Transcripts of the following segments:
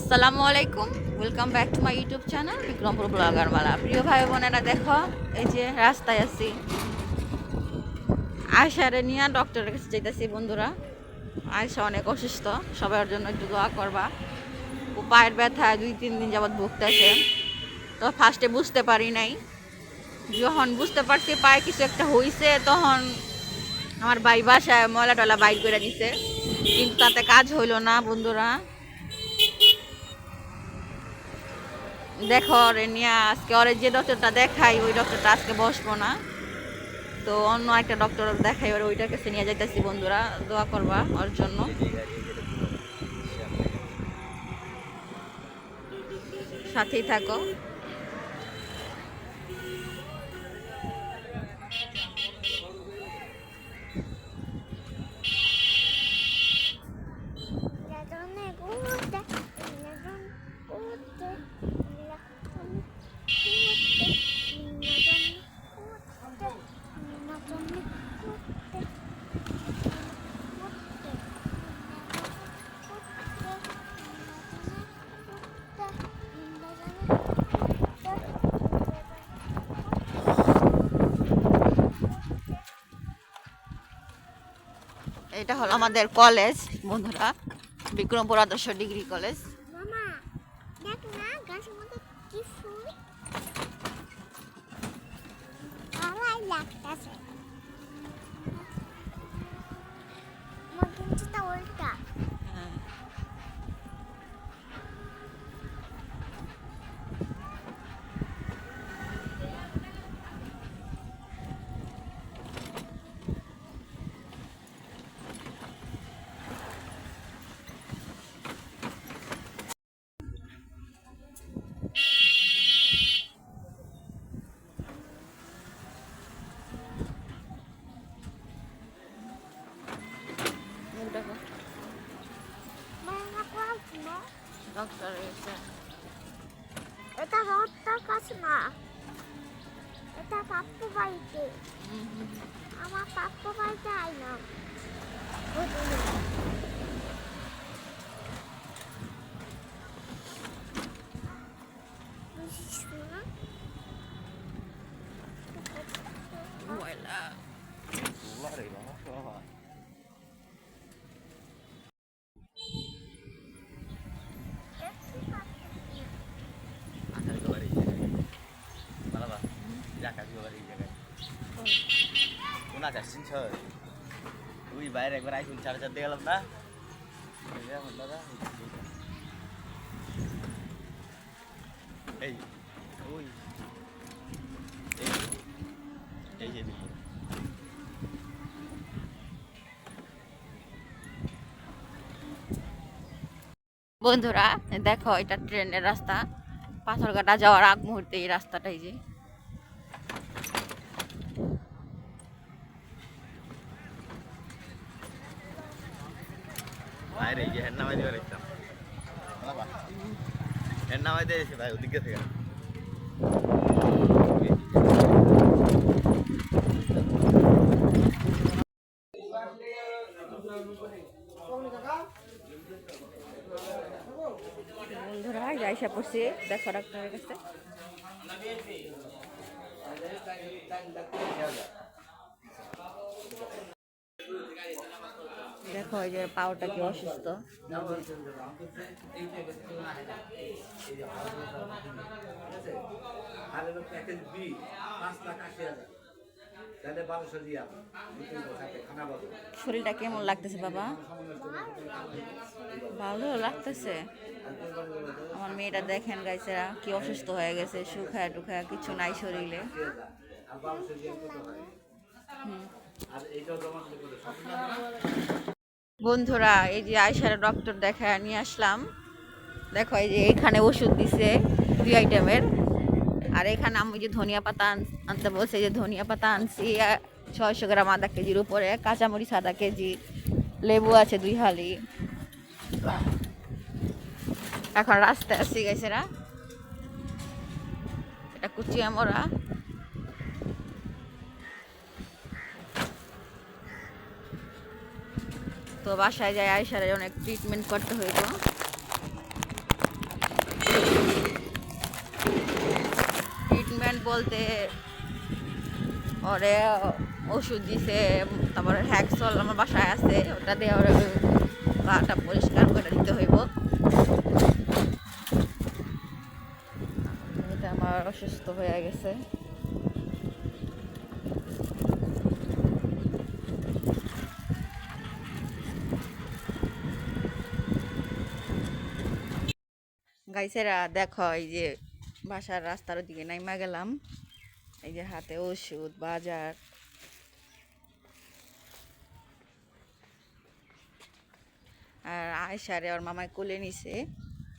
আসসালামু আলাইকুম, welcome back to my YouTube channel Bikrampur blogger Mala. প্রিয় ভাই বোনেরা, দেখো এই যে রাস্তায় আছি, আয়সারে নিয়ে ডক্টরের কাছে যেতেছি। বন্ধুরা, আয়সা অনেক অসুস্থ, সবার জন্য একটু দোয়া করবা। ও পায়ের ব্যথা 2-3 দিন যাবৎ ভুগতেছে। তো ফার্স্টে বুঝতে পারি নাই, যখন বুঝতে পারছি পায়ে কিছু একটা হয়েছে, তখন আমার ভাই বাসায় ময়লা টলা বাইক করে দিছে, কিন্তু তাতে কাজ হইলো না। বন্ধুরা দেখো, ওরে নিয়ে আজকে ওরে যে ডক্টরটা দেখাই, ওই ডক্টরটা আজকে বসবো না, তো অন্য একটা ডক্টর দেখাই, ওর ওইটার কাছে নিয়ে যাইতেছি। বন্ধুরা, দোয়া করবা ওর জন্য, সাথেই থাকো। এটা হলো আমাদের কলেজ বন্ধুরা, বিক্রমপুর আদর্শ ডিগ্রি কলেজ। মামা দেখ না, গাছের মধ্যে কি ফুল ভালোই লাগতেছে। আমার কিঞ্চিটা উল্টা। মামা কোথায় না? ডক্টর এসে এটা রথটার কাছে না, এটা পাপ্পু বাড়িতে। আমার পাপ্পু বাড়িতে আইলাম। বুঝিস না? ময়লা তুই বাইরে একবার আইফোন 4.5 দিয়ে গেলাম না এই ওই এই যে বন্ধুরা, দেখো এটা ট্রেনের রাস্তা, পাথরঘাটা যাওয়ার আগ মুহূর্তে এই রাস্তাটাই যে বাইরে এই যে হেড নামাই দিয়ে রাখতাম হেড নামাই দিয়েছে ভাই ওদিকে থেকে বন্ধুরা যাইসা পড়ছি, দেখো ডাক্তারের কাছে। দেখো এই যে পাওটা কি অসুস্থ। শরীরটা কেমন লাগতেছে বাবা? ভালো লাগতেছে। আমার মেয়েটা দেখেন গাইছেরা কি অসুস্থ হয়ে গেছে, শুকায় টুকায় কিছু নাই শরীরে। বন্ধুরা, এই যে আয়সার ডক্টর দেখায় নিয়ে আসলাম। দেখো এই যে এখানে ওষুধ দিছে 2 আইটেমের, আর এখানে আমি যে ধনিয়া পাতা আনতে বলছে, যে ধনিয়া পাতা আনছি 600 গ্রাম, আধা কেজির উপরে, কাঁচামরিচ আধা কেজি, লেবু আছে 2 হালি। এখন রাস্তায় আসি গেছেরা, এটা কুচিয়া মোড়া। তো বাসায় যাই আয়সারে অনেক ট্রিটমেন্ট করতে হইব। বলতে ওরে ওষুধ দিছে, তারপরে হ্যাক্সল আমার বাসায় আছে, ওটা দিয়ে ওর পাটা পরিষ্কার করে দিতে হইব। এটা আমার অসুস্থ হয়ে গেছে। গাইছেরা দেখো, এই যে বাসার রাস্তার দিকে নাইমা গেলাম, এই যে হাতে ওষুধ বাজার। আর আয়সারে ওর মামায় কোলে নিছে,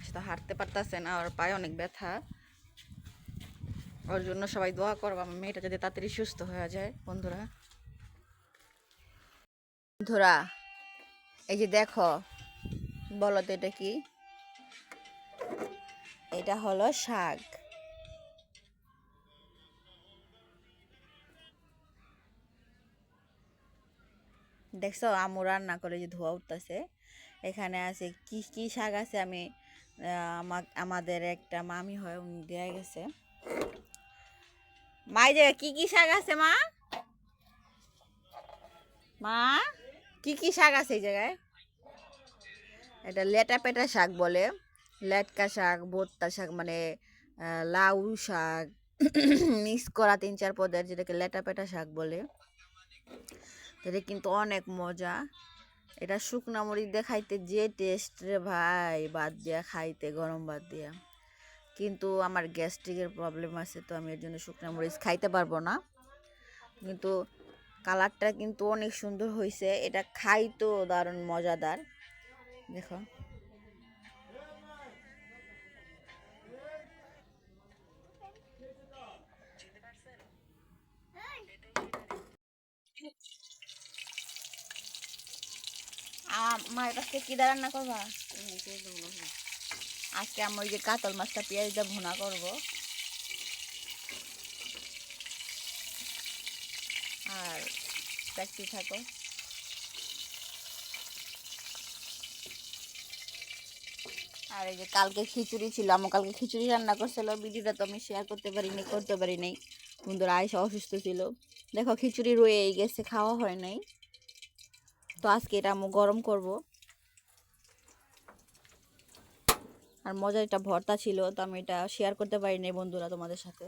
সে তো হাঁটতে পারতেছে না, ওর পায়ে অনেক ব্যথা। ওর জন্য সবাই দোয়া করবো, আমার মেয়েটা যাতে তাড়াতাড়ি সুস্থ হয়ে যায়। বন্ধুরা বন্ধুরা এই যে দেখো, বলো তো এটা কি? এটা হলো শাক। দেখছো আমু রান্না করে যে ধোয়া উঠতেছে। এখানে আছে কি কি শাক আছে, আমি আমাদের একটা মামি হয়, উনি দেয়া গেছে। মা এই জায়গায় কি কি শাক আছে? মা মা কি কি শাক আছে এই জায়গায়? এটা লেটা পেটা শাক বলে, লেটকা শাক, বোত্তা শাক, মানে লাউ শাক মিক্স করা 3-4 পদের, যেটাকে লেটা পেটা শাক বলে। এটা কিন্তু অনেক মজা। এটা শুকনা মরিচ দিয়ে খাইতে যে টেস্ট রে ভাই, ভাত দিয়া খাইতে, গরম ভাত দিয়া। কিন্তু আমার গ্যাস্ট্রিকের প্রবলেম আছে, তো আমি এর জন্য শুকনা মরিচ খাইতে পারবো না। কিন্তু কালারটা কিন্তু অনেক সুন্দর হয়েছে, এটা খাইতো দারুণ মজাদার। দেখো মায়ের কাছে কি দিয়ে রান্না করবা আজকে? আমি ওই যে কাতল মাছটা পেঁয়াজ দিয়ে ভুনা করবো, আর দেখতে থাকো। আর এই যে কালকে খিচুড়ি ছিল, আমার কালকে খিচুড়ি রান্না করছিল, ভিডিওটা তো আমি শেয়ার করতে পারি নাই। বন্ধুরা আয়সা অসুস্থ ছিল, দেখো খিচুড়ি রয়েই গেছে, খাওয়া হয় নাই। তো আজকে এটা আমি গরম করব। আর মজার একটা ভর্তা ছিল, তো আমি এটা শেয়ার করতে পারি নাই বন্ধুরা তোমাদের সাথে।